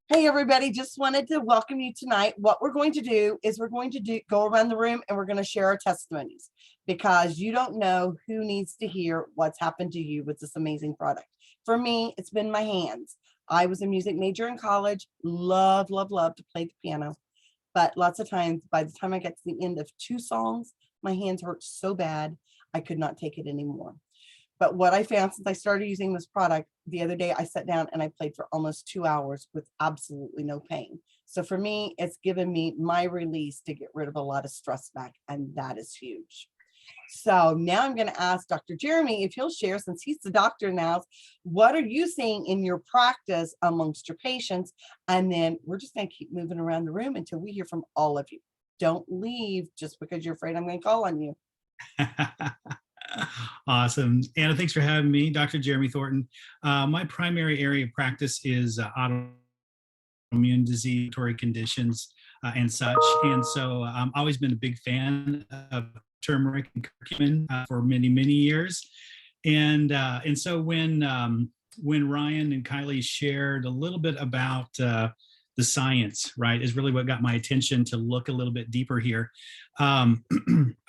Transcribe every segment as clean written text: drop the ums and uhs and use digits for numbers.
Hey everybody, just wanted to welcome you tonight. What we're going to do is go around the room and we're going to share our testimonies, because you don't know who needs to hear what's happened to you with this amazing product. For me, it's been my hands. I was a music major in college, love to play the piano, but lots of times by the time I get to the end of 2 songs, my hands hurt so bad I could not take it anymore. But what I found since I started using this product, the other day I sat down and I played for almost 2 hours with absolutely no pain. So for me, it's given me my release to get rid of a lot of stress back, and that is huge. So now I'm going to ask Dr. Jeremy if he'll share, since he's the doctor now, what are you seeing in your practice amongst your patients? And then we're just going to keep moving around the room until we hear from all of you. Don't leave just because you're afraid I'm going to call on you. Awesome. Anna, thanks for having me. Dr. Jeremy Thornton. My primary area of practice is autoimmune disease, conditions, and such. And so I've always been a big fan of turmeric and curcumin for many, many years. And so when Ryan and Kylie shared a little bit about the science, right, is really what got my attention to look a little bit deeper here.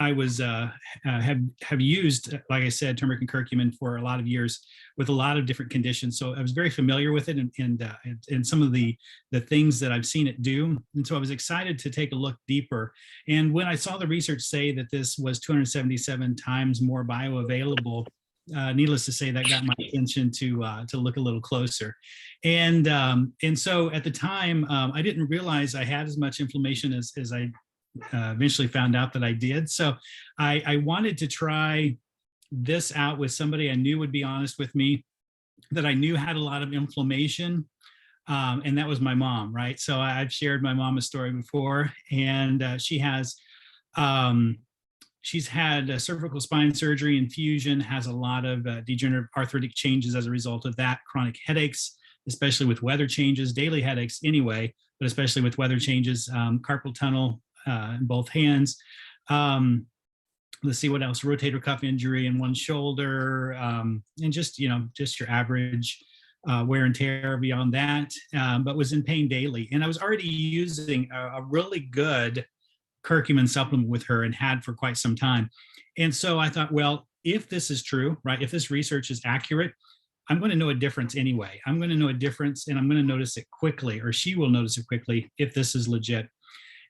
I was have used, like I said, turmeric and curcumin for a lot of years with a lot of different conditions. So I was very familiar with it and some of the things that I've seen it do. And so I was excited to take a look deeper. And when I saw the research say that this was 277 times more bioavailable, needless to say, that got my attention to look a little closer. And so at the time, I didn't realize I had as much inflammation as I eventually found out that I did. So I wanted to try this out with somebody I knew would be honest with me, that I knew had a lot of inflammation. And that was my mom, right? So I've shared my mom a story before, and she has she's had cervical spine surgery, infusion, has a lot of degenerative arthritic changes as a result of that, chronic headaches, especially with weather changes, daily headaches anyway, but especially with weather changes, carpal tunnel in both hands. Let's see what else, rotator cuff injury in one shoulder, and just your average wear and tear beyond that, but was in pain daily. And I was already using a really good curcumin supplement with her and had for quite some time. And so I thought, well, if this is true, right, if this research is accurate, I'm going to know a difference anyway. I'm going to know a difference, and I'm going to notice it quickly, or she will notice it quickly if this is legit.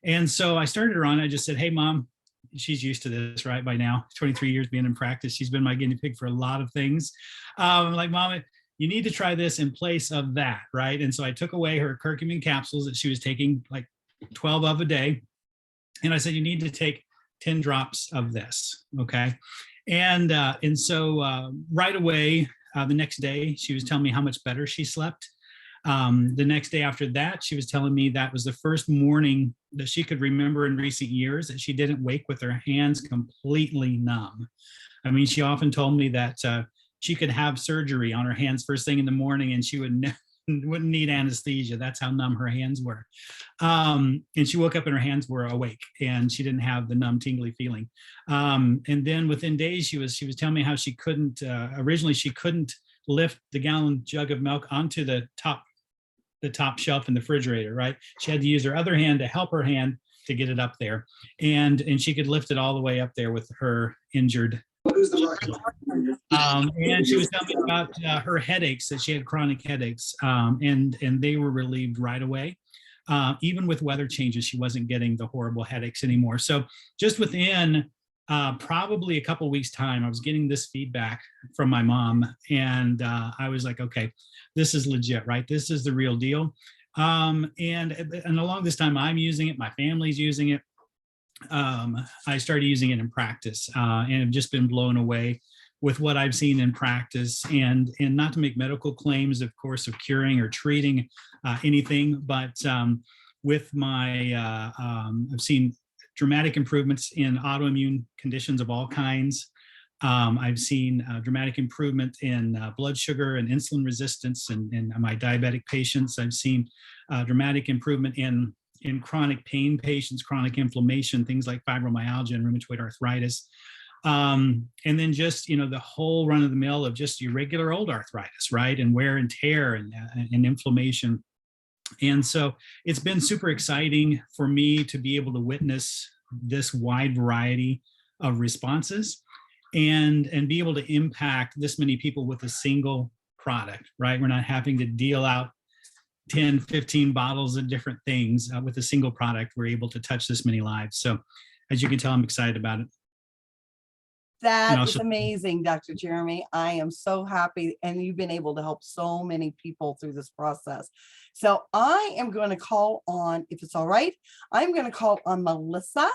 And so I started her on. I just said, hey, Mom, she's used to this, right, by now, 23 years being in practice. She's been my guinea pig for a lot of things. I'm like, Mom, you need to try this in place of that, right? And so I took away her curcumin capsules that she was taking like 12 of a day. And I said, you need to take 10 drops of this, okay? And so right away, the next day, she was telling me how much better she slept. The next day after that, she was telling me that was the first morning that she could remember in recent years that she didn't wake with her hands completely numb. I mean, she often told me that she could have surgery on her hands first thing in the morning and she wouldn't need anesthesia. That's how numb her hands were. And she woke up and her hands were awake and she didn't have the numb, tingly feeling. And then within days, she was telling me how she couldn't, originally she couldn't lift the gallon jug of milk onto the top shelf in the refrigerator, right? She had to use her other hand to help her hand to get it up there. And she could lift it all the way up there with her injured. And she was telling me about her headaches, that she had chronic headaches, and they were relieved right away. Even with weather changes, she wasn't getting the horrible headaches anymore. So just within probably a couple of weeks' time, I was getting this feedback from my mom, and I was like, okay, this is legit, right? This is the real deal. And along this time, I'm using it, my family's using it. I started using it in practice, and have just been blown away with what I've seen in practice. And not to make medical claims, of course, of curing or treating anything, but with my, I've seen dramatic improvements in autoimmune conditions of all kinds. I've seen dramatic improvement in blood sugar and insulin resistance in my diabetic patients. I've seen dramatic improvement in chronic pain patients, chronic inflammation, things like fibromyalgia and rheumatoid arthritis. And then just, the whole run of the mill of just your regular old arthritis, right? And wear and tear and inflammation. And so it's been super exciting for me to be able to witness this wide variety of responses and be able to impact this many people with a single product, right? We're not having to deal out 10, 15 bottles of different things with a single product. We're able to touch this many lives. So as you can tell, I'm excited about it. That is amazing, Dr. Jeremy. I am so happy. And you've been able to help so many people through this process. So I am going to call on, if it's all right, I'm going to call on Melissa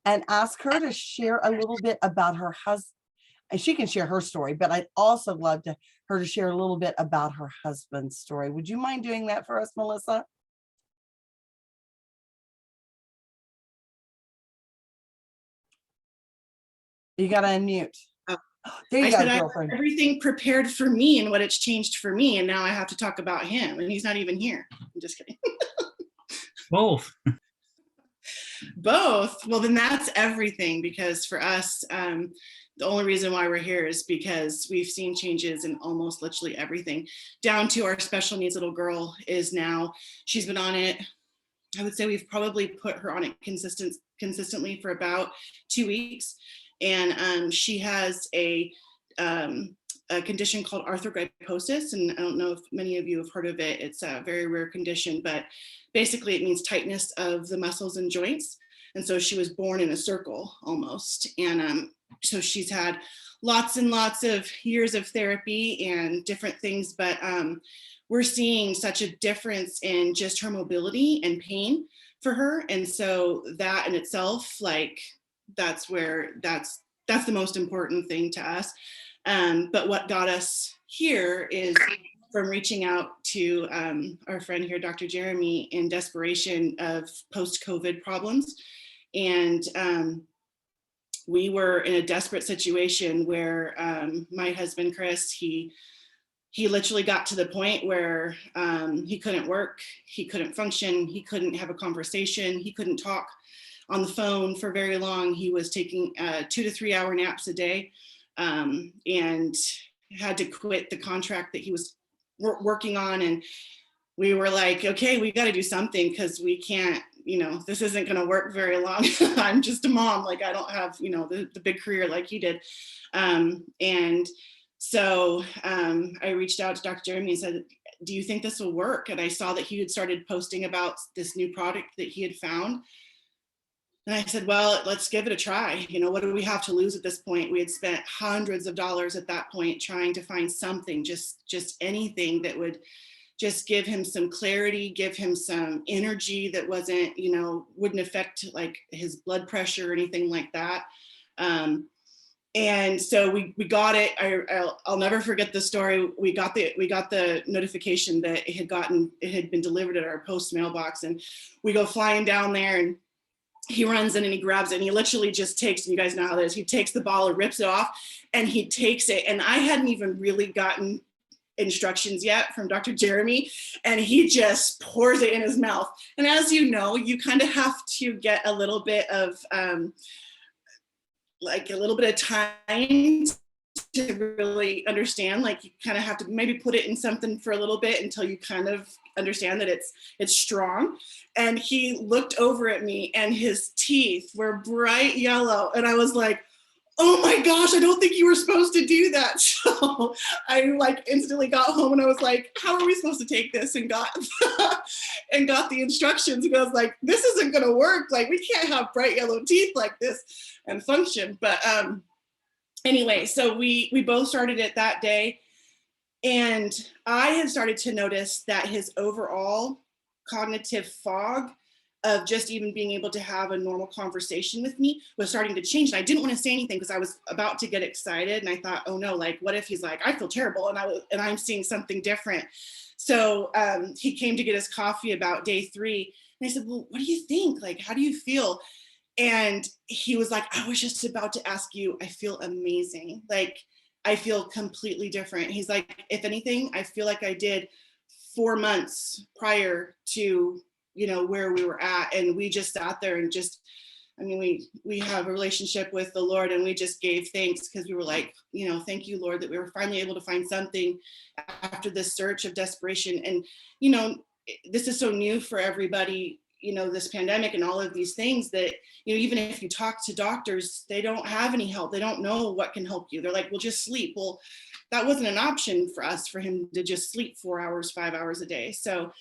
and ask her to share a little bit about her husband. And she can share her story, but I'd also love her to share a little bit about her husband's story. Would you mind doing that for us, Melissa? You got to unmute. Oh. There you I go, said girlfriend. Everything prepared for me and what it's changed for me. And now I have to talk about him and he's not even here. I'm just kidding. Both. Both. Well, then that's everything, because for us, the only reason why we're here is because we've seen changes in almost literally everything, down to our special needs little girl is now, she's been on it. I would say we've probably put her on it consistently for about 2 weeks. And she has a condition called Arthrogryposis. And I don't know if many of you have heard of it. It's a very rare condition, but basically it means tightness of the muscles and joints. And so she was born in a circle almost. And so she's had lots and lots of years of therapy and different things, but we're seeing such a difference in just her mobility and pain for her. And so that in itself, like, that's the most important thing to us. But what got us here is from reaching out to our friend here, Dr. Jeremy, in desperation of post-COVID problems. And we were in a desperate situation where my husband, Chris, he literally got to the point where he couldn't work, he couldn't function, he couldn't have a conversation, he couldn't talk on the phone for very long. He was taking 2 to 3 hour naps a day and had to quit the contract that he was working on. And we were like, okay, we got to do something, because we can't, this isn't going to work very long. I'm just a mom. Like, I don't have, the big career like he did. And so I reached out to Dr. Jeremy and said, do you think this will work? And I saw that he had started posting about this new product that he had found. And I said, well, let's give it a try. What do we have to lose at this point? We had spent hundreds of dollars at that point trying to find something, just anything that would just give him some clarity, give him some energy that wasn't, wouldn't affect like his blood pressure or anything like that. And so we got it. I'll never forget the story. We got the notification that it had been delivered at our post mailbox, and we go flying down there, and he runs in and he grabs it, and he literally just takes, and you guys know how that is, he takes the ball and rips it off, and he takes it. And I hadn't even really gotten instructions yet from Dr. Jeremy, and he just pours it in his mouth. And as you know, you kind of have to get a little bit of time to really understand. Like, you kind of have to maybe put it in something for a little bit until you kind of understand that it's strong. And he looked over at me, and his teeth were bright yellow, and I was like, oh my gosh, I don't think you were supposed to do that. So I like instantly got home, and I was like, how are we supposed to take this? And got the instructions, and I was like, this isn't gonna work. Like, we can't have bright yellow teeth like this and function. But anyway, so we both started it that day. And I had started to notice that his overall cognitive fog of just even being able to have a normal conversation with me was starting to change. And I didn't want to say anything because I was about to get excited. And I thought, oh no, like, what if he's like, I feel terrible, and I'm seeing something different. So he came to get his coffee about day 3. And I said, well, what do you think? Like, how do you feel? And he was like, I was just about to ask you. I feel amazing. Like, I feel completely different. He's like, if anything, I feel like I did 4 months prior to, where we were at. And we just sat there and just, we have a relationship with the Lord, and we just gave thanks, because we were like, thank you, Lord, that we were finally able to find something after this search of desperation. And, this is so new for everybody, you know, this pandemic and all of these things that, you know, even if you talk to doctors, they don't have any help. They don't know what can help you. They're like, well, just sleep. Well, that wasn't an option for us, for him to just sleep 4 hours, 5 hours a day. So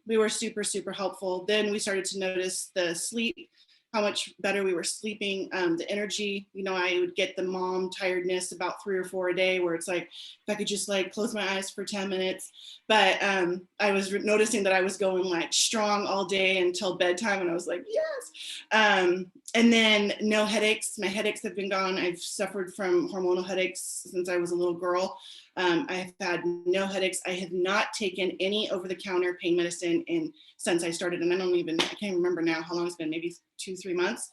we were super, super helpful. Then we started to notice the sleep, how much better we were sleeping, the energy. You know, I would get the mom tiredness about 3 or 4 a day, where it's like, if I could just like close my eyes for 10 minutes. But I was noticing that I was going like strong all day until bedtime, and I was like, yes. And then no headaches. My headaches have been gone. I've suffered from hormonal headaches since I was a little girl. I've had no headaches. I have not taken any over-the-counter pain medicine since I started, and I can't remember now how long it's been, maybe 2-3 months.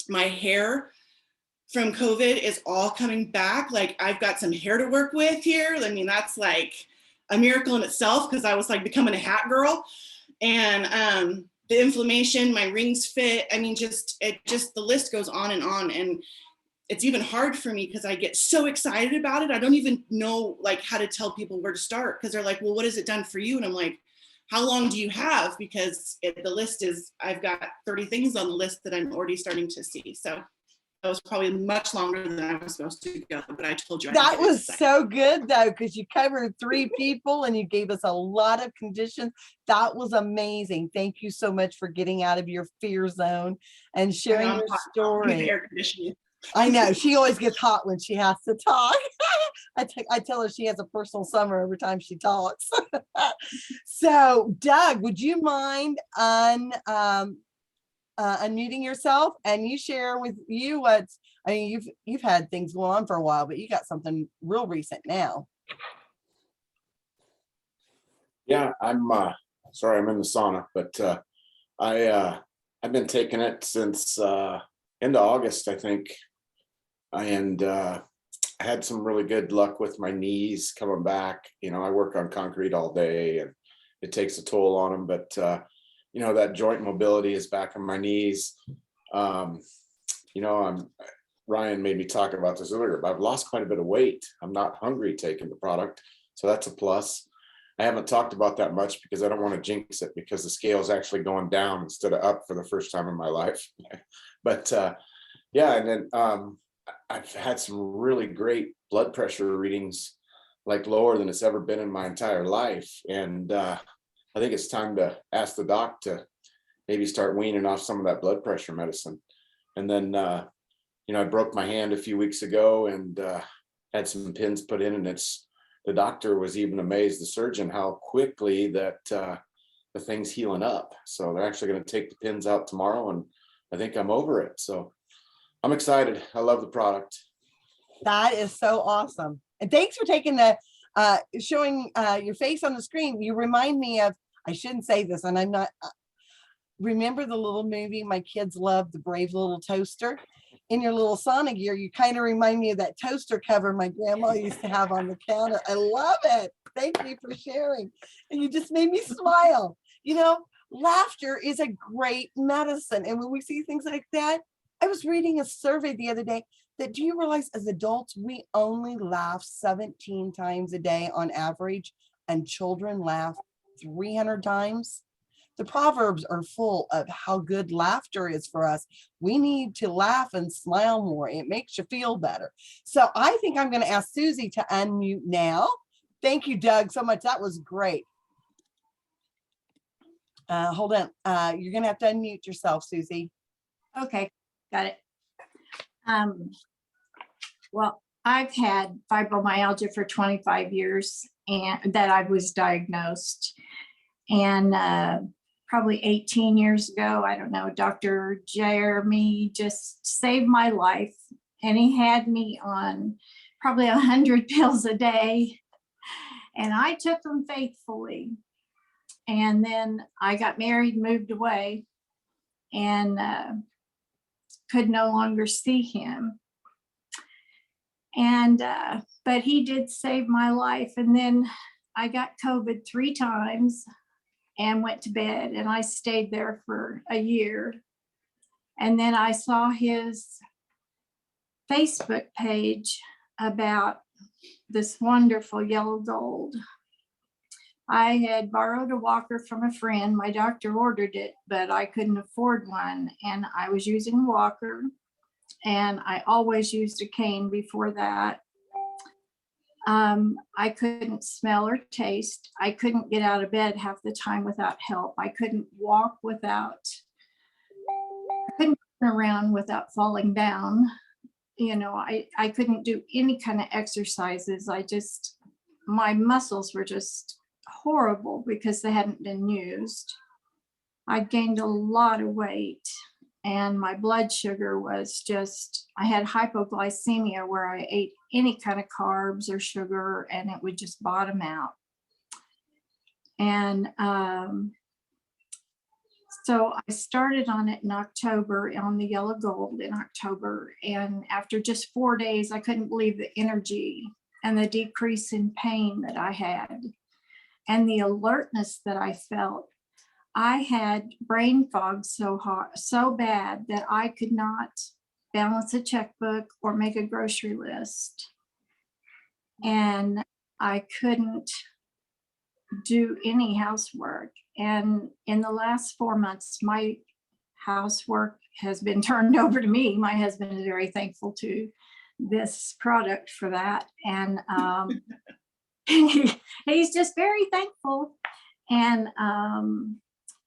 My hair from COVID is all coming back. Like, I've got some hair to work with here. I mean, that's like a miracle in itself, because I was like becoming a hat girl. And the inflammation, my rings fit. I mean, the list goes on. And it's even hard for me because I get so excited about it. I don't even know like how to tell people where to start, because they're like, well, what has it done for you? And I'm like, how long do you have? Because the list is, I've got 30 things on the list that I'm already starting to see. So that was probably much longer than I was supposed to go, but I told you. That was so good though, because you covered 3 people and you gave us a lot of conditions. That was amazing. Thank you so much for getting out of your fear zone and sharing your story. Air conditioning. I know, she always gets hot when she has to talk. I tell her she has a personal summer every time she talks. So Doug, would you mind unmuting yourself and you share with you what's, I mean, you've had things going on for a while, but you got something real recent now. Yeah, I'm sorry, I'm in the sauna, but I've been taking it since into August, I think. And I had some really good luck with my knees coming back. You know, I work on concrete all day and it takes a toll on them, but you know, that joint mobility is back on my knees. You know, Ryan made me talk about this earlier, but I've lost quite a bit of weight. I'm not hungry taking the product, so that's a plus. I haven't talked about that much because I don't want to jinx it, because the scale is actually going down instead of up for the first time in my life. But yeah, and then I've had some really great blood pressure readings, like lower than it's ever been in my entire life. And I think it's time to ask the doc to maybe start weaning off some of that blood pressure medicine. And then, you know, I broke my hand a few weeks ago and had some pins put in, and the doctor was even amazed, the surgeon, how quickly that the thing's healing up. So they're actually going to take the pins out tomorrow, and I think I'm over it. So I'm excited. I love the product. That is so awesome. And thanks for taking the showing your face on the screen. You remind me of, I shouldn't say this, and I'm not, remember the little movie my kids love, The Brave Little Toaster? In your little sauna gear, you kind of remind me of that toaster cover my grandma used to have on the counter. I love it. Thank you for sharing. And you just made me smile. You know, laughter is a great medicine. And when we see things like that, I was reading a survey the other day that, do you realize as adults, we only laugh 17 times a day on average, and children laugh 300 times? The Proverbs are full of how good laughter is for us. We need to laugh and smile more. It makes you feel better. So I think I'm going to ask Susie to unmute now. Thank you, Doug, so much. That was great. Hold on. You're going to have to unmute yourself, Susie. Okay, got it. Well, I've had fibromyalgia for 25 years, and that I was diagnosed. And probably 18 years ago, I don't know, Dr. Jeremy just saved my life, and he had me on probably 100 pills a day, and I took them faithfully. And then I got married, moved away, and could no longer see him. And but he did save my life. And then I got COVID 3 times and went to bed, and I stayed there for a year. And then I saw his Facebook page about this wonderful yellow gold I had borrowed a walker from a friend. My doctor ordered it, but I couldn't afford one. And I was using a walker, and I always used a cane before that. I couldn't smell or taste. I couldn't get out of bed half the time without help. I couldn't walk without, I couldn't turn around without falling down. You know, I couldn't do any kind of exercises. My muscles were just horrible because they hadn't been used. I gained a lot of weight, and my blood sugar was just, I had hypoglycemia where I ate any kind of carbs or sugar and it would just bottom out. And so I started on it in October, on the yellow gold in October. And after just 4 days, I couldn't believe the energy and the decrease in pain that I had and the alertness that I felt. I had brain fog so bad that I could not balance a checkbook or make a grocery list. And I couldn't do any housework. And in the last 4 months, my housework has been turned over to me. My husband is very thankful to this product for that. And he's just very thankful. And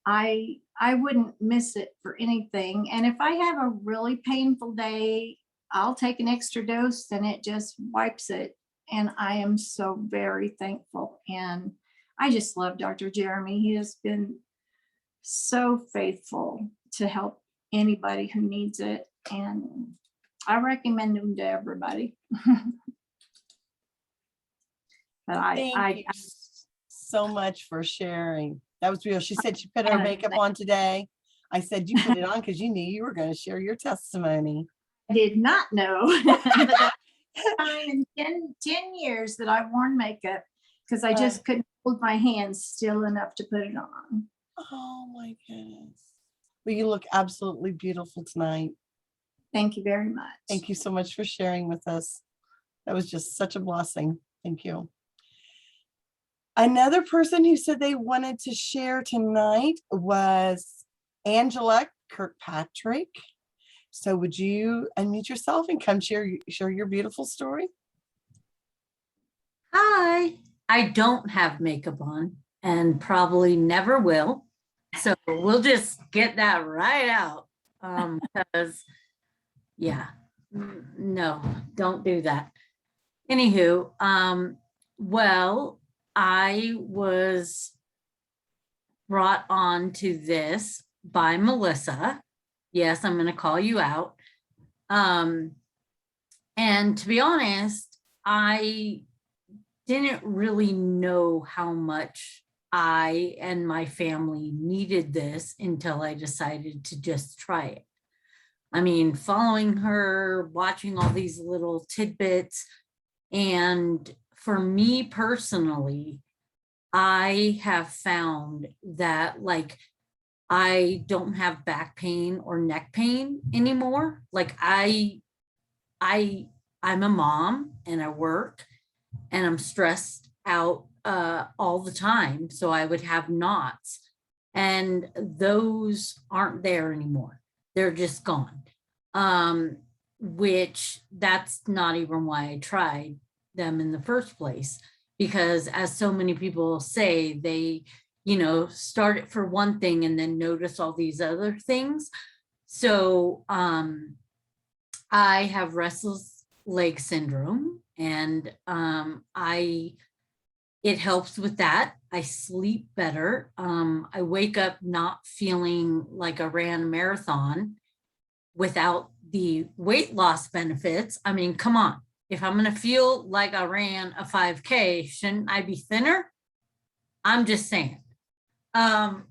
I wouldn't miss it for anything. And if I have a really painful day, I'll take an extra dose and it just wipes it. And I am so very thankful. And I just love Dr. Jeremy. He has been so faithful to help anybody who needs it. And I recommend him to everybody. But Thank you so much for sharing. That was real. She said she put her makeup on today. I said you put it on because you knew you were going to share your testimony. I did not know. But that's the time in 10 years that I've worn makeup because I just couldn't hold my hands still enough to put it on. Oh my goodness. Well, you look absolutely beautiful tonight. Thank you very much. Thank you so much for sharing with us. That was just such a blessing. Thank you. Another person who said they wanted to share tonight was Angela Kirkpatrick. So would you unmute yourself and come share your beautiful story? Hi, I don't have makeup on and probably never will. So we'll just get that right out. Because yeah, no, don't do that. Anywho, well, I was brought on to this by Melissa. Yes, I'm going to call you out. And to be honest, I didn't really know how much I and my family needed this until I decided to just try it. I mean, following her, watching all these little tidbits, and for me personally, I have found that like I don't have back pain or neck pain anymore. Like I'm a mom and I work and I'm stressed out all the time. So I would have knots and those aren't there anymore. They're just gone. Which that's not even why I tried them in the first place, because as so many people say, they, you know, start it for one thing and then notice all these other things. So I have restless leg syndrome and it helps with that. I sleep better. I wake up not feeling like I ran a marathon without the weight loss benefits. I mean, come on. If I'm going to feel like I ran a 5K, shouldn't I be thinner? I'm just saying. And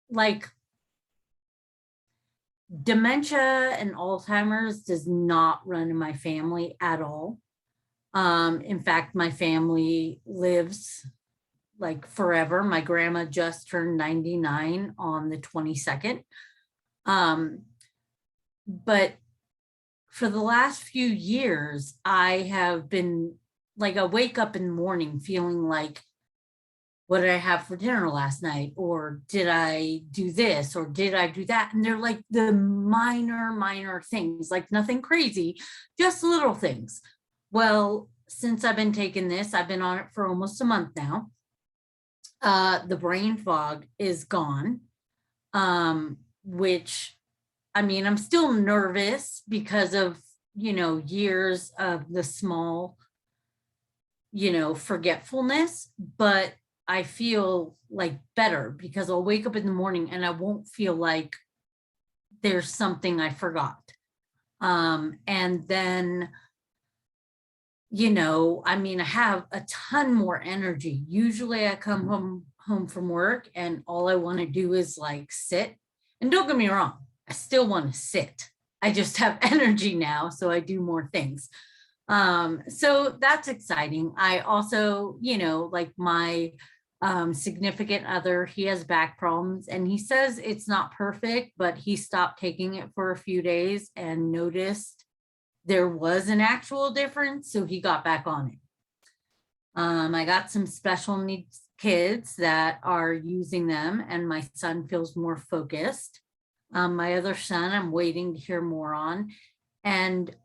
like dementia and Alzheimer's does not run in my family at all. In fact, my family lives like forever. My grandma just turned 99 on the 22nd. But for the last few years, I have been like I wake up in the morning feeling like, what did I have for dinner last night? Or did I do this? Or did I do that? And they're like the minor things, like nothing crazy, just little things. Well, since I've been taking this, I've been on it for almost a month now. The brain fog is gone, which, I mean, I'm still nervous because of, years of the small, forgetfulness, but I feel like better because I'll wake up in the morning and I won't feel like there's something I forgot. And then, I have a ton more energy. Usually I come home from work and all I want to do is like sit. And don't get me wrong, I still want to sit. I just have energy now, so I do more things. So that's exciting. I also, like my significant other, he has back problems and he says it's not perfect, but he stopped taking it for a few days and noticed there was an actual difference. So he got back on it. I got some special needs kids that are using them and my son feels more focused. My other son, I'm waiting to hear more on. And,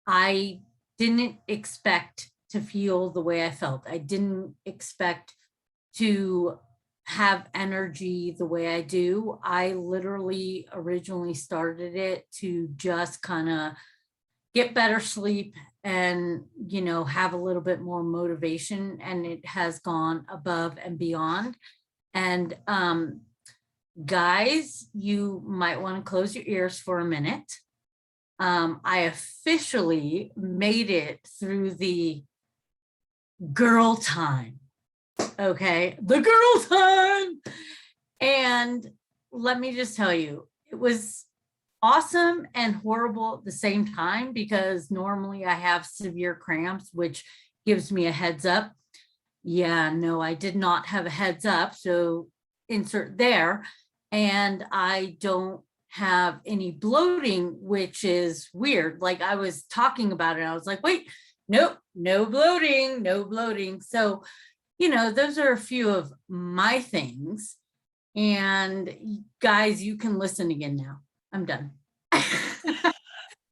I didn't expect to feel the way I felt. I didn't expect to have energy the way I do. I literally originally started it to just kind of get better sleep and, have a little bit more motivation, and it has gone above and beyond. And guys, you might want to close your ears for a minute. I officially made it through the girl time. Okay, the girl time. And let me just tell you, it was awesome and horrible at the same time because normally I have severe cramps, which gives me a heads up. Yeah, no, I did not have a heads up. So insert there. And I don't have any bloating, which is weird. Like I was talking about it, I was like, wait, nope, no bloating, no bloating. So, those are a few of my things. And guys, you can listen again now. I'm done. Isn't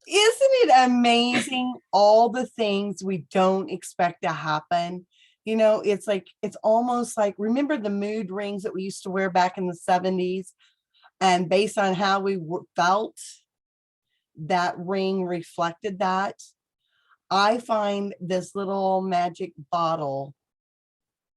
it amazing all the things we don't expect to happen? It's like, it's almost like, remember the mood rings that we used to wear back in the 70s? And based on how we felt, that ring reflected that. I find this little magic bottle,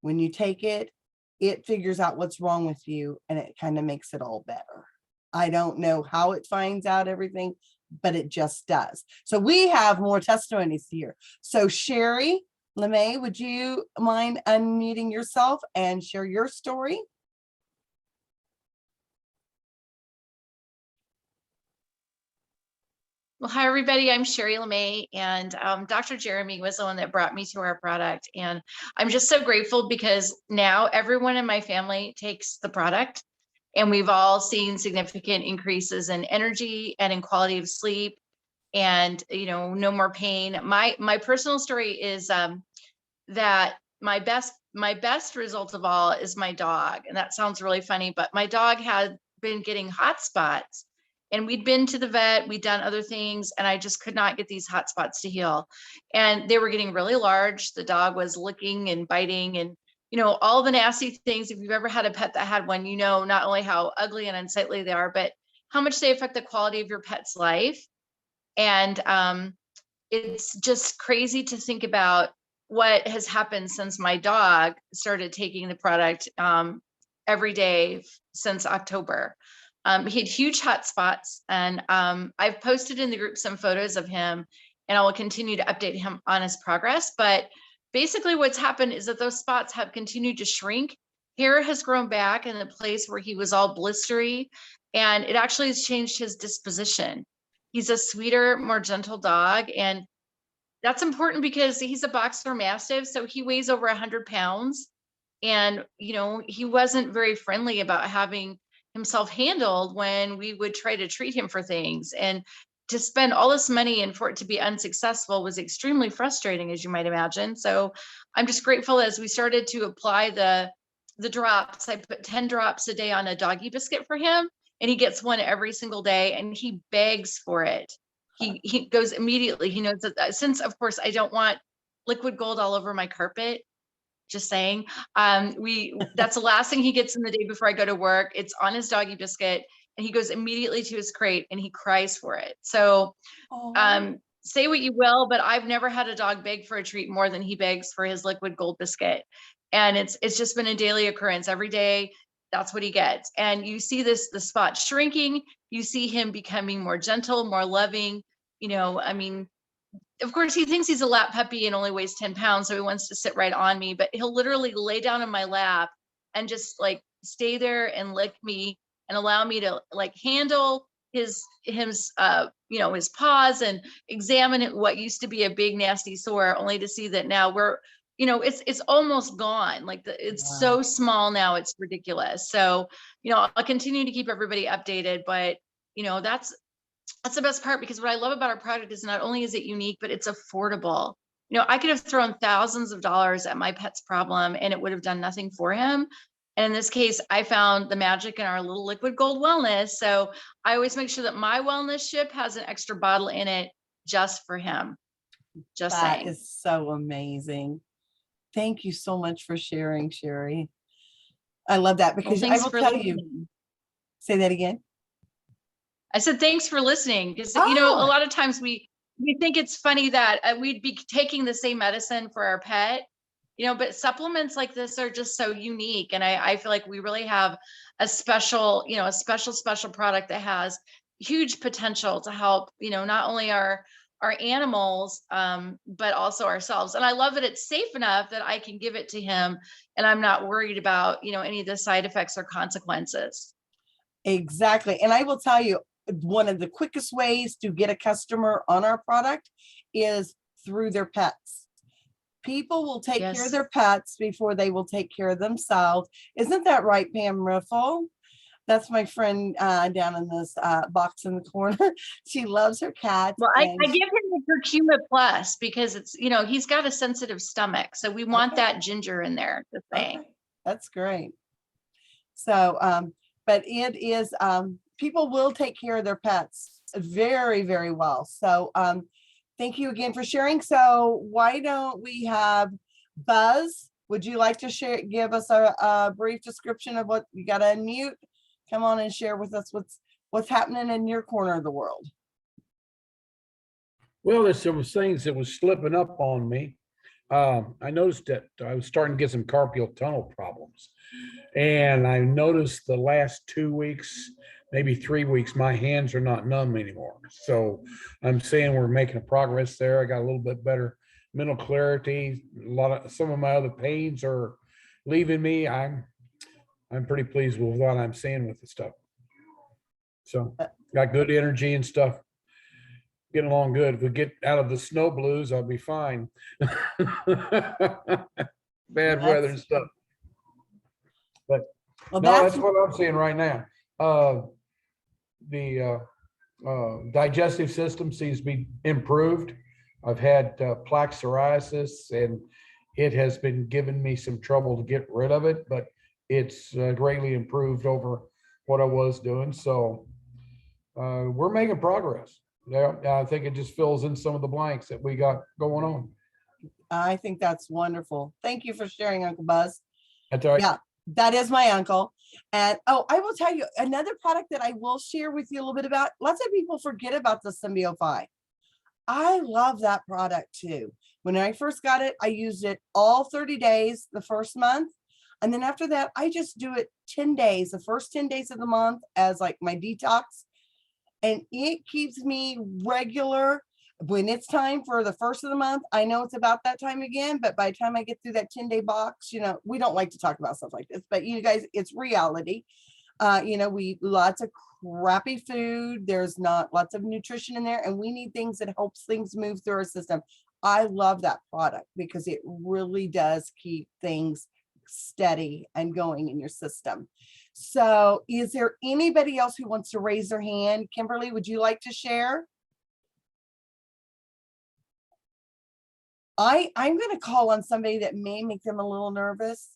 when you take it, it figures out what's wrong with you and it kind of makes it all better. I don't know how it finds out everything, but it just does. So we have more testimonies here. So Sherry LeMay, would you mind unmuting yourself and share your story? Well, hi, everybody. I'm Sherry LeMay, and Dr. Jeremy was the one that brought me to our product. And I'm just so grateful because now everyone in my family takes the product, and we've all seen significant increases in energy and in quality of sleep, and no more pain. My personal story is that my best result of all is my dog, and that sounds really funny, but my dog had been getting hot spots. And we'd been to the vet, we'd done other things, and I just could not get these hot spots to heal. And they were getting really large. The dog was licking and biting and, all the nasty things. If you've ever had a pet that had one, not only how ugly and unsightly they are, but how much they affect the quality of your pet's life. And it's just crazy to think about what has happened since my dog started taking the product every day since October. He had huge hot spots, and I've posted in the group some photos of him, and I will continue to update him on his progress. But basically what's happened is that those spots have continued to shrink. Hair has grown back in the place where he was all blistery, and it actually has changed his disposition. He's a sweeter, more gentle dog, and that's important because he's a boxer mastiff, so he weighs over 100 pounds. And, he wasn't very friendly about having himself handled when we would try to treat him for things. And to spend all this money and for it to be unsuccessful was extremely frustrating, as you might imagine. So I'm just grateful as we started to apply the drops. I put 10 drops a day on a doggy biscuit for him, and he gets one every single day, and he begs for it. He goes immediately. He knows that since, of course, I don't want liquid gold all over my carpet. Just saying. That's the last thing he gets in the day before I go to work. It's on his doggy biscuit, and he goes immediately to his crate and he cries for it. So say what you will, but I've never had a dog beg for a treat more than he begs for his liquid gold biscuit. And it's just been a daily occurrence every day. That's what he gets. And you see the spot shrinking. You see him becoming more gentle, more loving. I mean, of course, he thinks he's a lap puppy and only weighs 10 pounds. So he wants to sit right on me, but he'll literally lay down in my lap and just like stay there and lick me and allow me to like handle his paws and examine what used to be a big nasty sore, only to see that now it's almost gone. Like it's so small now, it's ridiculous. So, I'll continue to keep everybody updated, but that's the best part, because what I love about our product is not only is it unique, but it's affordable. I could have thrown thousands of dollars at my pet's problem and it would have done nothing for him. And in this case, I found the magic in our little liquid gold wellness. So I always make sure that my wellness ship has an extra bottle in it just for him. Just saying. That is so amazing. Thank you so much for sharing, Sherry. I love that, because I will tell you, say that again. I said, thanks for listening. Because, a lot of times we think it's funny that we'd be taking the same medicine for our pet, but supplements like this are just so unique. And I feel like we really have a special product that has huge potential to help, not only our animals, but also ourselves. And I love that it's safe enough that I can give it to him and I'm not worried about, any of the side effects or consequences. Exactly. And I will tell you, one of the quickest ways to get a customer on our product is through their pets. People will take care of their pets before they will take care of themselves. Isn't that right, Pam Riffle? That's my friend down in this box in the corner. She loves her cats. Well, I give him the curcuma plus because it's, he's got a sensitive stomach. So we want that ginger in there. The thing. Okay. That's great. So, but it is, people will take care of their pets very, very well. So thank you again for sharing. So why don't we have Buzz? Would you like to give us a brief description of what you got to unmute? Come on and share with us what's happening in your corner of the world. Well, there's some things that was slipping up on me. I noticed that I was starting to get some carpal tunnel problems. And I noticed the last 2 weeks, maybe 3 weeks, my hands are not numb anymore. So I'm saying we're making progress there. I got a little bit better mental clarity. Some of my other pains are leaving me. I'm pretty pleased with what I'm seeing with the stuff. So got good energy and stuff. Getting along good. If we get out of the snow blues, I'll be fine. Bad weather and stuff. But no, that's what I'm seeing right now. The digestive system seems to be improved. I've had plaque psoriasis, and it has been giving me some trouble to get rid of it, but it's greatly improved over what I was doing. So we're making progress. Yeah, I think it just fills in some of the blanks that we got going on. I think that's wonderful. Thank you for sharing, Uncle Buzz. That's all right. Yeah, that is my uncle. And I will tell you another product that I will share with you a little bit about. Lots of people forget about the Symbiofi. I love that product too. When I first got it, I used it all 30 days the first month. And then after that, I just do it 10 days, the first 10 days of the month as like my detox. And it keeps me regular. When it's time for the first of the month, I know it's about that time again, but by the time I get through that 10-day box, we don't like to talk about stuff like this, but you guys, it's reality. We lots of crappy food. There's not lots of nutrition in there, and we need things that helps things move through our system. I love that product because it really does keep things steady and going in your system. So is there anybody else who wants to raise their hand? Kimberly, would you like to share? I'm going to call on somebody that may make them a little nervous.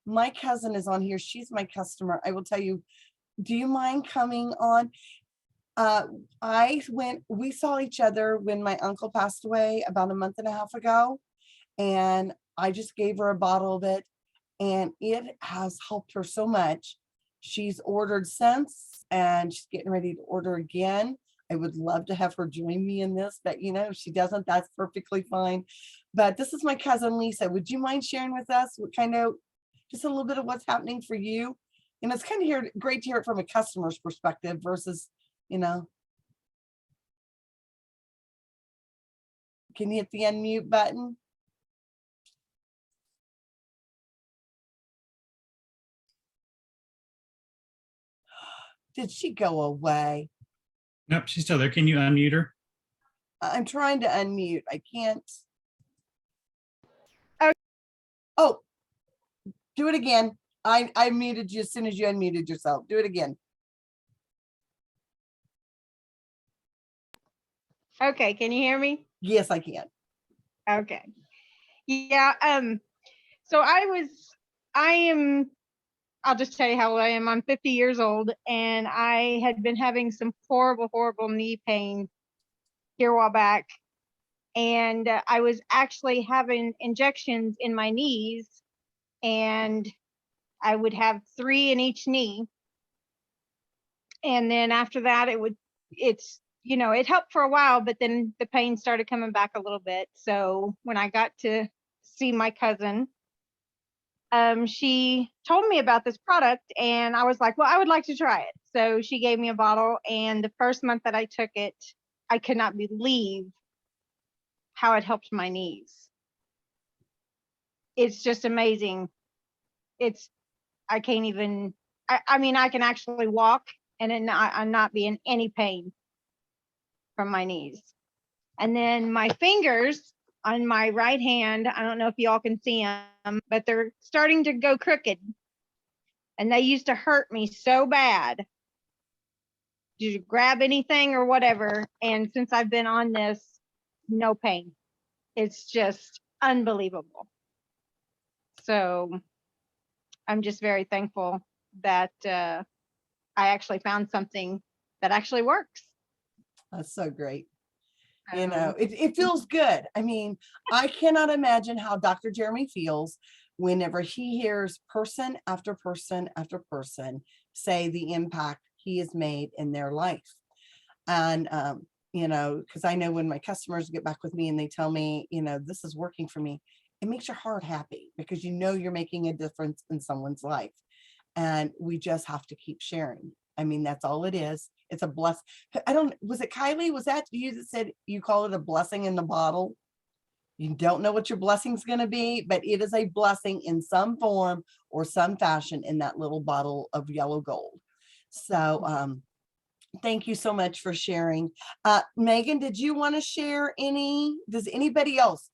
My cousin is on here. She's my customer. I will tell you, do you mind coming on? We saw each other when my uncle passed away about a month and a half ago. And I just gave her a bottle of it, and it has helped her so much. She's ordered since, and she's getting ready to order again. I would love to have her join me in this, but if she doesn't, that's perfectly fine. But this is my cousin Lisa. Would you mind sharing with us what just a little bit of what's happening for you? And it's kind of great to hear it from a customer's perspective versus, can you hit the unmute button? Did she go away? Nope, she's still there. Can you unmute her? I'm trying to unmute. I can't. Okay. Oh, do it again. I muted you as soon as you unmuted yourself. Do it again. Okay, can you hear me? Yes, I can. Okay. Yeah, so I'll just tell you how old I am. I'm 50 years old, and I had been having some horrible, horrible knee pain here a while back. And I was actually having injections in my knees, and I would have 3 in each knee. And then after that, it helped for a while, but then the pain started coming back a little bit. So when I got to see my cousin, she told me about this product, and I was like, well, I would like to try it. So she gave me a bottle, and the first month that I took it, I could not believe how it helped my knees. It's just amazing. I can't even, I mean, I can actually walk and I'm not be in any pain from my knees. And then my fingers on my right hand, I don't know if y'all can see them, but they're starting to go crooked. And they used to hurt me so bad. Did you grab anything or whatever? And since I've been on this, no pain. It's just unbelievable. So I'm just very thankful that I actually found something that actually works. That's so great. It feels good. I mean, I cannot imagine how Dr. Jeremy feels whenever he hears person after person after person say the impact he has made in their life. And, because I know when my customers get back with me and they tell me, this is working for me, it makes your heart happy because you're making a difference in someone's life. And we just have to keep sharing. I mean, that's all it is. It's a bless. Was it Kylie? Was that you that said you call it a blessing in the bottle? You don't know what your blessing's going to be, but it is a blessing in some form or some fashion in that little bottle of yellow gold. So, thank you so much for sharing. Megan, did you want to share does anybody else?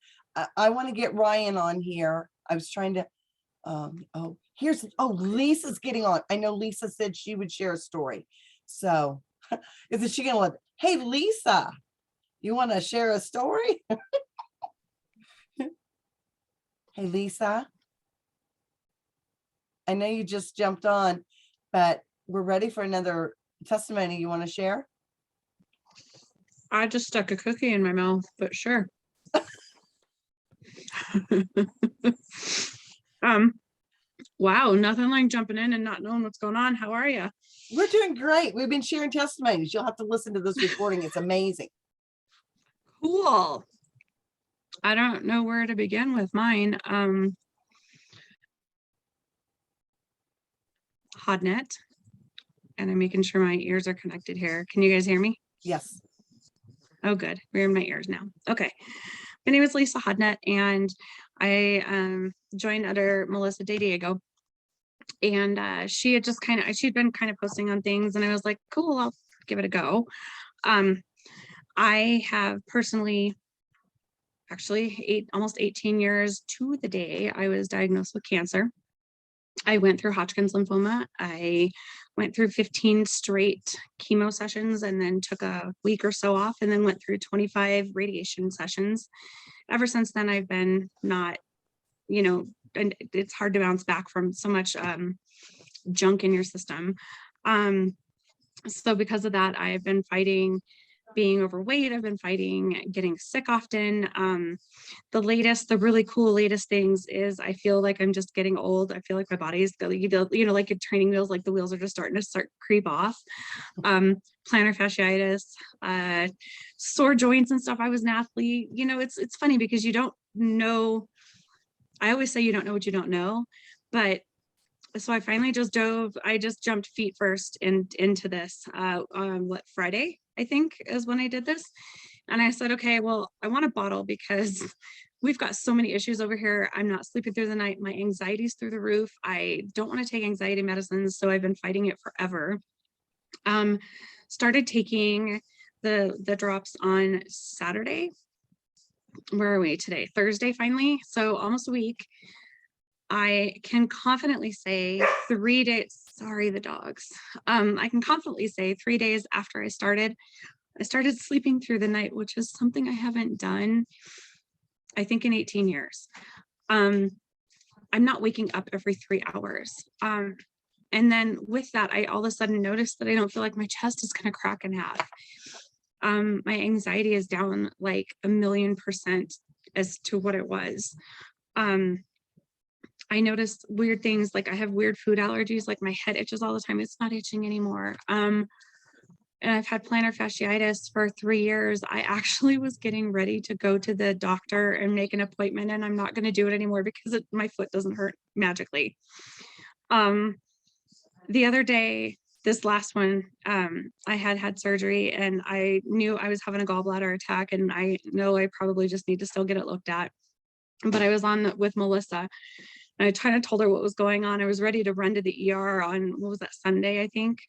I want to get Ryan on here. I was trying to, Lisa's getting on. I know Lisa said she would share a story. So is she going to hey, Lisa, you want to share a story? Hey, Lisa, I know you just jumped on, but we're ready for another testimony you want to share? I just stuck a cookie in my mouth, but sure. Wow, nothing like jumping in and not knowing what's going on. How are you? We're doing great. We've been sharing testimonies. You'll have to listen to this recording. It's amazing. Cool. I don't know where to begin with mine. Hodnett. And I'm making sure my ears are connected here. Can you guys hear me? Yes. Oh, good. We're in my ears now. Okay. My name is Lisa Hodnett, and I joined under Melissa De Diego. And she'd been kind of posting on things, and I was like, cool, I'll give it a go. I have personally, actually almost 18 years to the day I was diagnosed with cancer. I went through Hodgkin's lymphoma. I went through 15 straight chemo sessions and then took a week or so off and then went through 25 radiation sessions. Ever since then, I've been not, and it's hard to bounce back from so much junk in your system. So because of that, I've been fighting being overweight. I've been fighting getting sick often. The really cool latest things is I feel like I'm just getting old. I feel like my body is, like your training wheels, like the wheels are just starting to creep off. Plantar fasciitis, sore joints and stuff. I was an athlete. It's funny because you don't know. I always say you don't know what you don't know, but so I finally just jumped feet first into this, Friday, I think is when I did this. And I said, okay, well, I want a bottle because we've got so many issues over here. I'm not sleeping through the night. My anxiety's through the roof. I don't want to take anxiety medicines. So I've been fighting it forever. Started taking the drops on Saturday. Where are we today? Thursday, finally. So almost a week. I can confidently say 3 days, sorry, the dogs. I can confidently say 3 days after I started sleeping through the night, which is something I haven't done, I think, in 18 years. I'm not waking up every 3 hours. And then with that, I all of a sudden noticed that I don't feel like my chest is going to crack in half. My anxiety is down like 1,000,000% as to what it was. I noticed weird things, like I have weird food allergies, like my head itches all the time. It's not itching anymore. And I've had plantar fasciitis for 3 years. I actually was getting ready to go to the doctor and make an appointment, and I'm not going to do it anymore because my foot doesn't hurt magically. The other day, this last one, I had surgery and I knew I was having a gallbladder attack, and I know I probably just need to still get it looked at. But I was on with Melissa. And I kind of told her what was going on. I was ready to run to the ER on, what was that, Sunday, I think.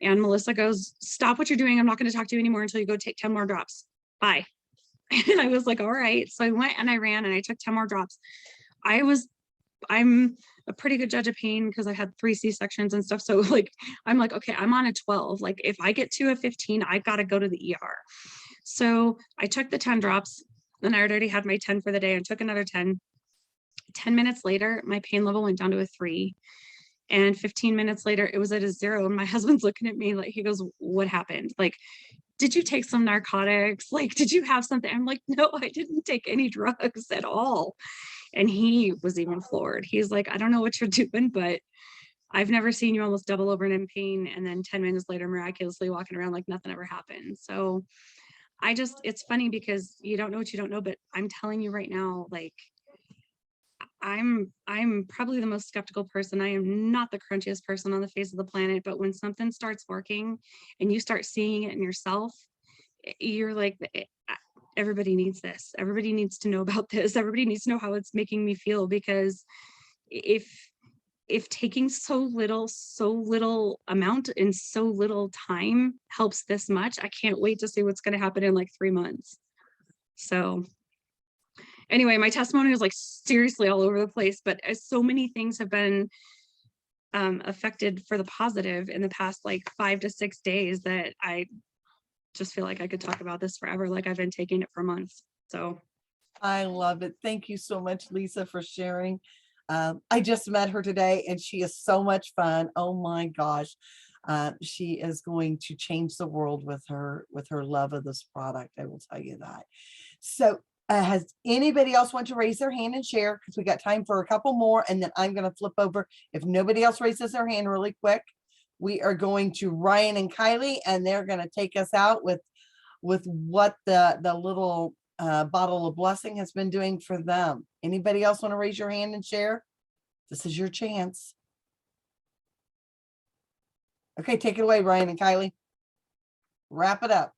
And Melissa goes, stop what you're doing. I'm not going to talk to you anymore until you go take 10 more drops. Bye. And I was like, all right. So I went and I ran and I took 10 more drops. I'm a pretty good judge of pain because I had 3 C-sections and stuff. So I'm like, okay, I'm on a 12. Like if I get to a 15, I've got to go to the ER. So I took the 10 drops and I had already had my 10 for the day and took another 10. 10 minutes later, my pain level went down to a 3. And 15 minutes later, it was at a 0. And my husband's looking at me like, he goes, what happened? Like, did you take some narcotics? Like, did you have something? I'm like, no, I didn't take any drugs at all. And he was even floored. He's like, I don't know what you're doing, but I've never seen you almost double over and in pain. And then 10 minutes later, miraculously walking around like nothing ever happened. So it's funny because you don't know what you don't know, but I'm telling you right now, like, I'm probably the most skeptical person. I am not the crunchiest person on the face of the planet, but when something starts working and you start seeing it in yourself, you're like, everybody needs this. Everybody needs to know about this. Everybody needs to know how it's making me feel, because if taking so little amount in so little time helps this much, I can't wait to see what's going to happen in like 3 months. So anyway, my testimony is like seriously all over the place, but so many things have been affected for the positive in the past like 5 to 6 days that I just feel like I could talk about this forever. Like I've been taking it for months. So I love it. Thank you so much, Lisa, for sharing. I just met her today and she is so much fun. Oh my gosh. She is going to change the world with her love of this product. I will tell you that. So has anybody else want to raise their hand and share? Because we got time for a couple more, and then I'm going to flip over. If nobody else raises their hand really quick, we are going to Ryan and Kylie, and they're going to take us out with what the little bottle of blessing has been doing for them. Anybody else want to raise your hand and share? This is your chance. Okay, take it away, Ryan and Kylie. Wrap it up.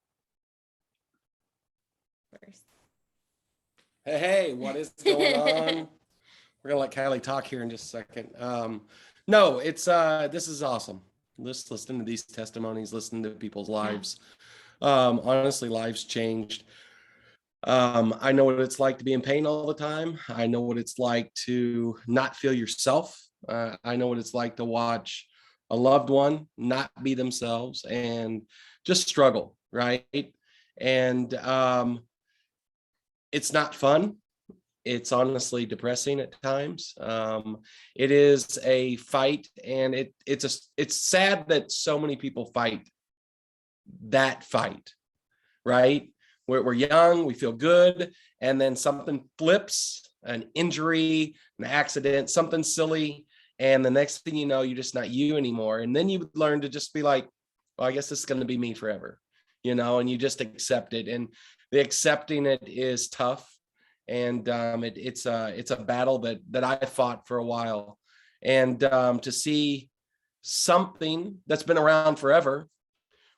Hey, what is going on? We're gonna let Kylie talk here in just a second. No, it's this is awesome. Listening to these testimonies, listening to people's lives. Honestly, lives changed. I know what it's like to be in pain all the time. I know what it's like to not feel yourself. I know what it's like to watch a loved one not be themselves and just struggle, right? And it's not fun. It's honestly depressing at times. It is a fight, and it's sad that so many people fight that fight, right? We're young, we feel good, and then something flips, an injury, an accident, something silly, and the next thing you know, you're just not you anymore. And then you learn to just be like, well, I guess this is going to be me forever, and you just accept it. And the accepting it is tough. And it's a battle that I fought for a while. And to see something that's been around forever,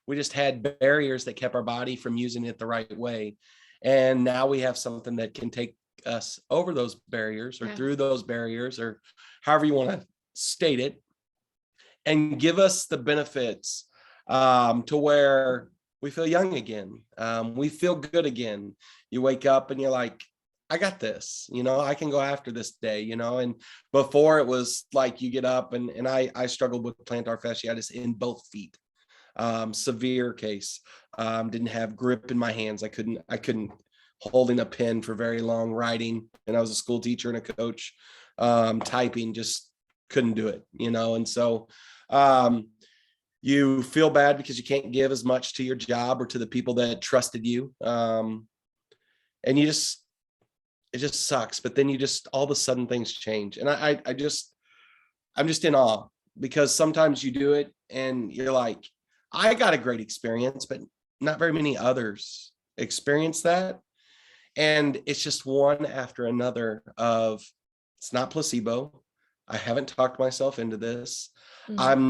we just had barriers that kept our body from using it the right way. And now we have something that can take us over those barriers or through those barriers, or however you want to state it, and give us the benefits to where we feel young again. We feel good again. You wake up and you're like, I got this, I can go after this day, and before it was like you get up and I struggled with plantar fasciitis in both feet. Severe case. Didn't have grip in my hands. I couldn't holding a pen for very long, writing, and I was a school teacher and a coach. Typing, just couldn't do it, and so you feel bad because you can't give as much to your job or to the people that trusted you. And it just sucks. But then all of a sudden things change. And I'm just in awe, because sometimes you do it and you're like, I got a great experience, but not very many others experience that. And it's just one after another of, it's not placebo. I haven't talked myself into this. Mm-hmm. I'm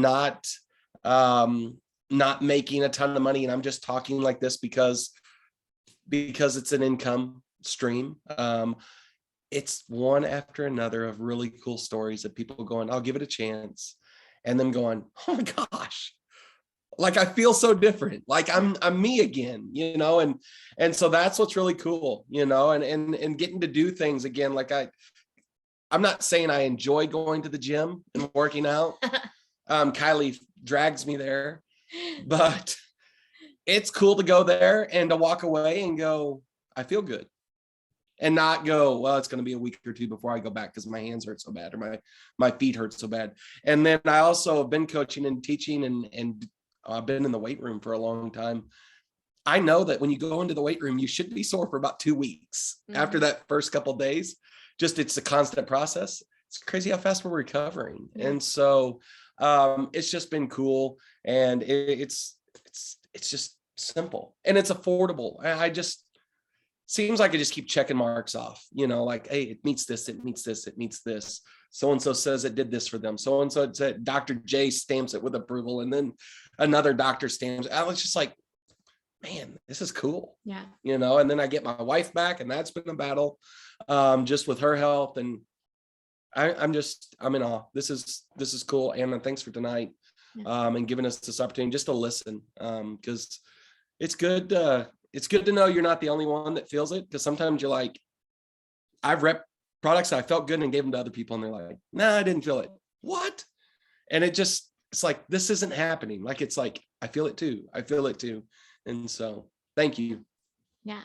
not making a ton of money, and I'm just talking like this because it's an income stream. It's one after another of really cool stories of people going, I'll give it a chance, and them going, oh my gosh, like I feel so different, like I'm me again, and so that's what's really cool, and getting to do things again. Like I'm not saying I enjoy going to the gym and working out. Kylie drags me there, but it's cool to go there and to walk away and go, I feel good, and not go, well, it's going to be a week or two before I go back because my hands hurt so bad or my feet hurt so bad. And then I also have been coaching and teaching, and I've been in the weight room for a long time. I know that when you go into the weight room, you should be sore for about 2 weeks. Mm-hmm. After that first couple of days. It's a constant process. It's crazy how fast we're recovering. Yeah. And so it's just been cool, and it's just simple, and it's affordable. I just seems like I just keep checking marks off, like, hey, it meets this, it meets this, it meets this. So-and-so says it did this for them. So-and-so said Dr. J stamps it with approval, and then another doctor stamps it. I was just like, man, this is cool. Yeah. And then I get my wife back, and that's been a battle, just with her health. And I'm in awe. This is cool. Anna, thanks for tonight. Yeah. And giving us this opportunity just to listen. Because it's good to know you're not the only one that feels it. Because sometimes you're like, I've repped products I felt good and gave them to other people, and they're like, nah, I didn't feel it. What? And it's like, this isn't happening. Like, it's like, I feel it too. And so thank you. Yeah.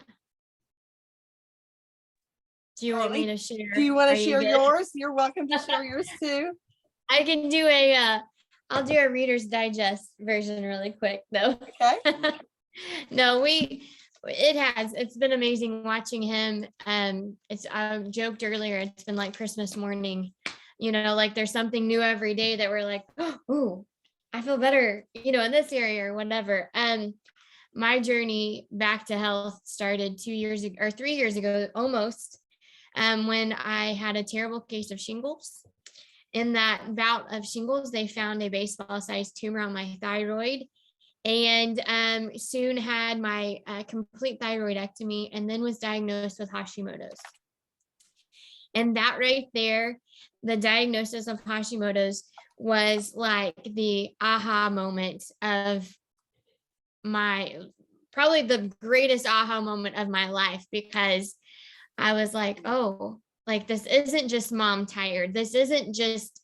Do you want me to share? Do you want to share yours? You're welcome to share yours too. I can do I'll do a Reader's Digest version really quick though. Okay. No, it's been amazing watching him. I joked earlier, it's been like Christmas morning, like there's something new every day that we're like, oh, I feel better, in this area or whatever. My journey back to health started 2 years ago, or 3 years ago, almost, when I had a terrible case of shingles. In that bout of shingles, they found a baseball-sized tumor on my thyroid, and soon had my complete thyroidectomy, and then was diagnosed with Hashimoto's. And that right there, the diagnosis of Hashimoto's was like the aha moment of probably the greatest aha moment of my life, because I was like, oh, like this isn't just mom tired. This isn't just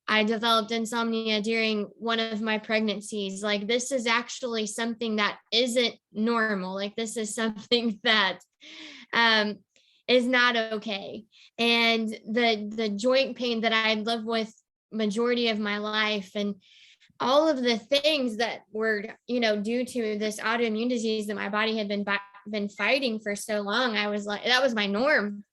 I developed insomnia during one of my pregnancies. Like, this is actually something that isn't normal. Like, this is something that is not okay. And the joint pain that I lived with majority of my life, and all of the things that were, due to this autoimmune disease that my body had been fighting for so long, I was like, that was my norm.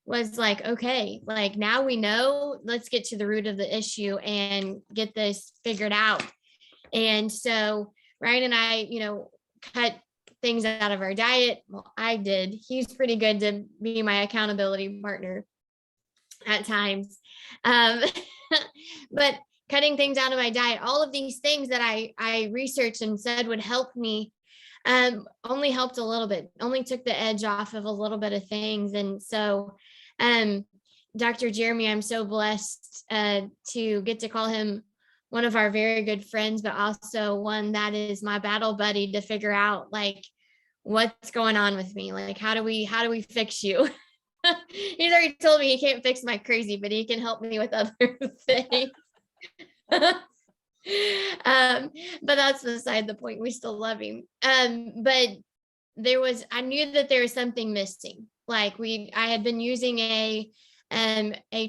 Was like, okay, like, now we know, let's get to the root of the issue and get this figured out. And so Ryan and I, cut things out of our diet. Well, I did. He's pretty good to be my accountability partner at times. But cutting things out of my diet, all of these things that I researched and said would help me, only helped a little bit, only took the edge off of a little bit of things. And so Dr. Jeremy, I'm so blessed to get to call him one of our very good friends, but also one that is my battle buddy to figure out, like, what's going on with me. Like, how do we fix you? He's already told me he can't fix my crazy, but he can help me with other things. But that's beside the point. We still love him. But I knew that there was something missing. Like, I had been using a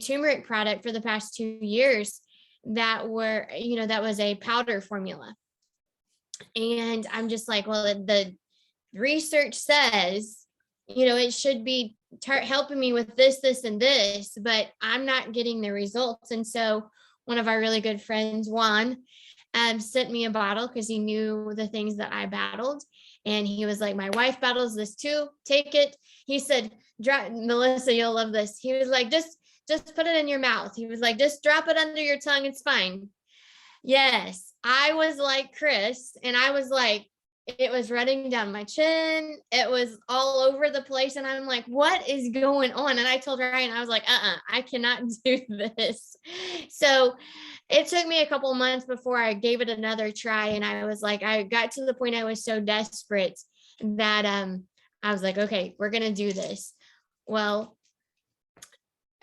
turmeric product for the past 2 years that was a powder formula. And I'm just like, well, the research says, it should be helping me with this, and this, but I'm not getting the results. And so one of our really good friends, Juan, sent me a bottle because he knew the things that I battled. And he was like, my wife battles this too. Take it. He said, Melissa, you'll love this. He was like, just put it in your mouth. He was like, just drop it under your tongue. It's fine. Yes. I was like Chris, and I was like, it was running down my chin. It was all over the place. And I'm like, what is going on? And I told Ryan, I was like, I cannot do this. So it took me a couple of months before I gave it another try. And I was like, I got to the point I was so desperate that I was like, okay, we're going to do this. Well,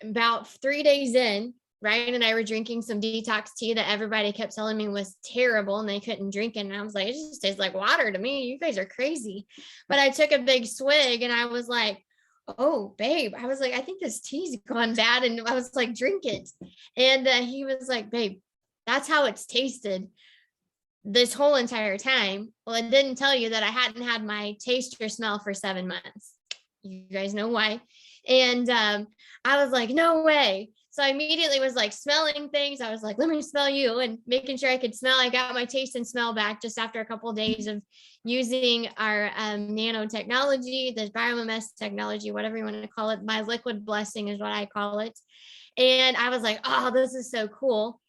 about 3 days in, Ryan and I were drinking some detox tea that everybody kept telling me was terrible and they couldn't drink it. And I was like, it just tastes like water to me. You guys are crazy. But I took a big swig and I was like, oh, babe, I was like, I think this tea's gone bad. And I was like, drink it. And he was like, babe, that's how it's tasted this whole entire time. Well, it didn't tell you that I hadn't had my taste or smell for 7 months. You guys know why. And I was like, no way. So I immediately was like smelling things. I was like, let me smell you, and making sure I could smell. I got my taste and smell back just after a couple of days of using our nanotechnology, the BioMMS technology, whatever you want to call it. My liquid blessing is what I call it. And I was like, oh, this is so cool.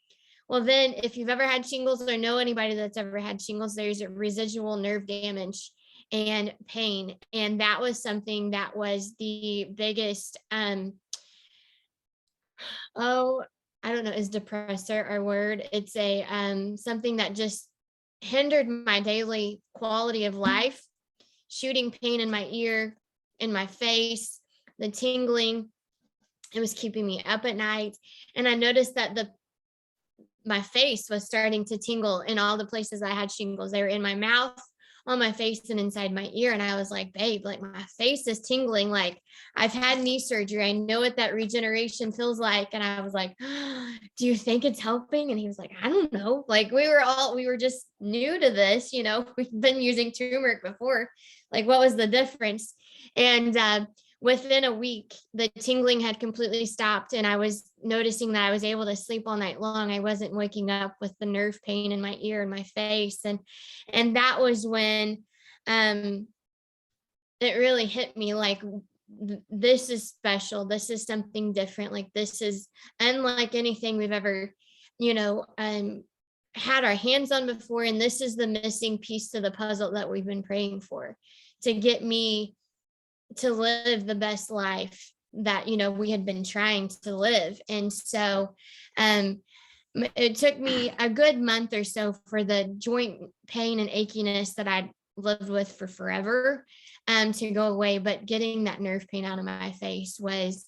Well, then if you've ever had shingles or know anybody that's ever had shingles, there's a residual nerve damage and pain. And that was something that was the biggest, I don't know, is depressor a word? It's a something that just hindered my daily quality of life, shooting pain in my ear, in my face, the tingling. It was keeping me up at night. And I noticed that my face was starting to tingle in all the places I had shingles. They were in my mouth, on my face, and inside my ear. And I was like, babe, like, my face is tingling. Like, I've had knee surgery. I know what that regeneration feels like. And I was like, do you think it's helping? And he was like, I don't know. Like, we were just new to this, we've been using turmeric before. Like, what was the difference? And within a week, the tingling had completely stopped. And I was noticing that I was able to sleep all night long. I wasn't waking up with the nerve pain in my ear and my face. And that was when it really hit me, like, this is special. This is something different. Like, this is unlike anything we've ever, had our hands on before. And this is the missing piece to the puzzle that we've been praying for, to get me to live the best life that, we had been trying to live. And so it took me a good month or so for the joint pain and achiness that I'd lived with for forever to go away. But getting that nerve pain out of my face was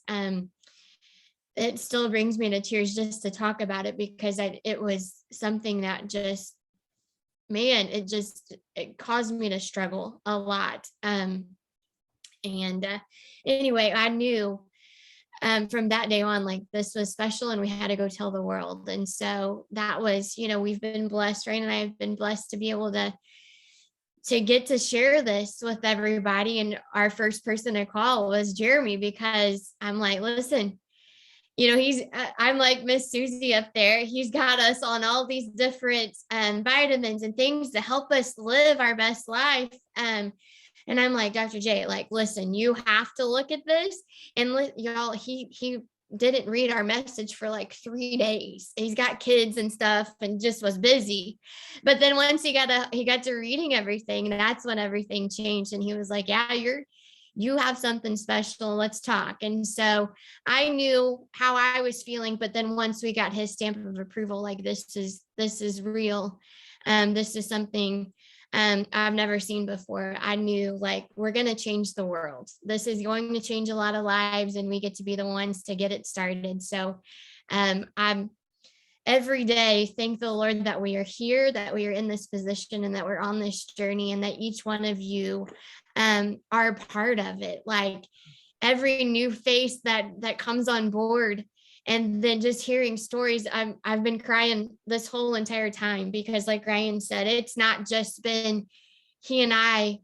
it still brings me to tears just to talk about it, because it was something that just, man, it caused me to struggle a lot. Anyway, I knew from that day on, like, this was special and we had to go tell the world. And so that was, we've been blessed, Rain and I have been blessed to be able to get to share this with everybody. And our first person to call was Jeremy, because I'm like, listen, I'm like Miss Susie up there. He's got us on all these different vitamins and things to help us live our best life. And I'm like, Dr. J, like, listen, you have to look at this. And y'all, he didn't read our message for like 3 days. He's got kids and stuff and just was busy. But then once he got to reading everything, that's when everything changed. And he was like, yeah, you have something special. Let's talk. And so I knew how I was feeling. But then once we got his stamp of approval, like, this is real. This is something I've never seen before. I knew, like, we're going to change the world. This is going to change a lot of lives, and we get to be the ones to get it started. So I'm every day thank the Lord that we are here, that we are in this position, and that we're on this journey, and that each one of you are a part of it. Like, every new face that comes on board. And then just hearing stories, I've been crying this whole entire time, because like Ryan said, it's not just been he and I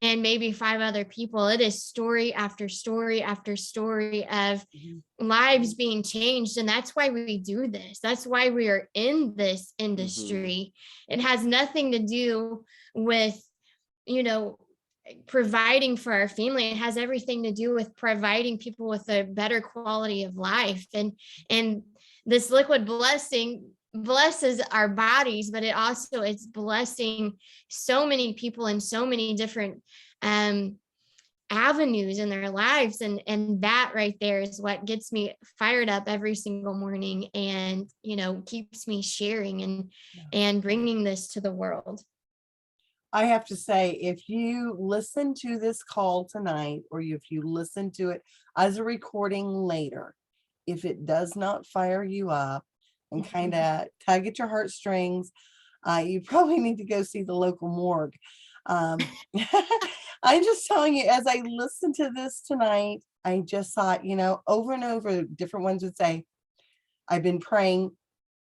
and maybe 5 other people. It is story after story after story of lives being changed. And that's why we do this. That's why we are in this industry. It has nothing to do with, providing for our family. It has everything to do with providing people with a better quality of life. And this liquid blessing blesses our bodies, but it also is blessing so many people in so many different avenues in their lives. And that right there is what gets me fired up every single morning, and keeps me sharing and bringing this to the world. I have to say, if you listen to this call tonight, or if you listen to it as a recording later, if it does not fire you up and kind of tug at your heartstrings, you probably need to go see the local morgue. I'm just telling you, as I listened to this tonight, I just thought, over and over, different ones would say, I've been praying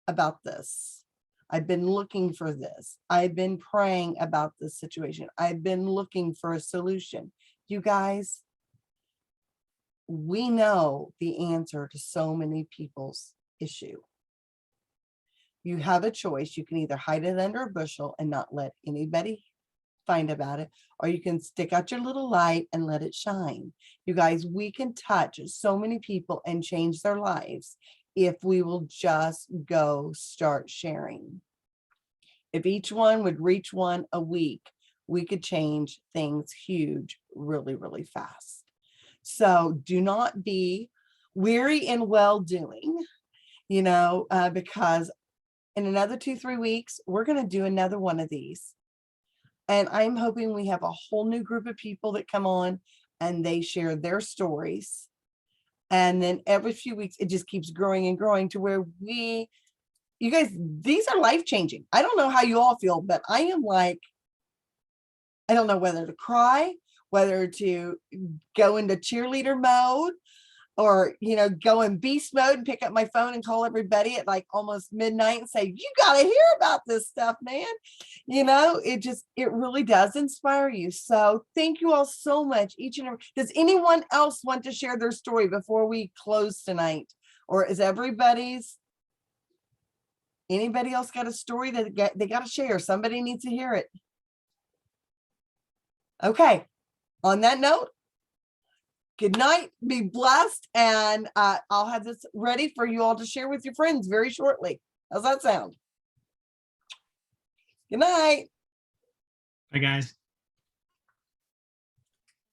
about this. I've been looking for this. I've been praying about this situation. I've been looking for a solution. You guys, we know the answer to so many people's issue. You have a choice. You can either hide it under a bushel and not let anybody find about it, or you can stick out your little light and let it shine. You guys, we can touch so many people and change their lives if we will just go start sharing. If each one would reach one a week, we could change things huge really, really fast. So do not be weary in well-doing, because in another 2-3 weeks, we're going to do another one of these. And I'm hoping we have a whole new group of people that come on and they share their stories. And then every few weeks, it just keeps growing and growing to where you guys, these are life-changing. I don't know how you all feel, but I am like, I don't know whether to cry, whether to go into cheerleader mode, or, go in beast mode and pick up my phone and call everybody at like almost midnight and say, you got to hear about this stuff, man. It really does inspire you. So thank you all so much. Each and every, does anyone else want to share their story before we close tonight? Or is anybody else got a story that they got to share? Somebody needs to hear it. Okay. On that note, good night, be blessed, and I'll have this ready for you all to share with your friends very shortly. How's that sound? Good night. Bye, guys.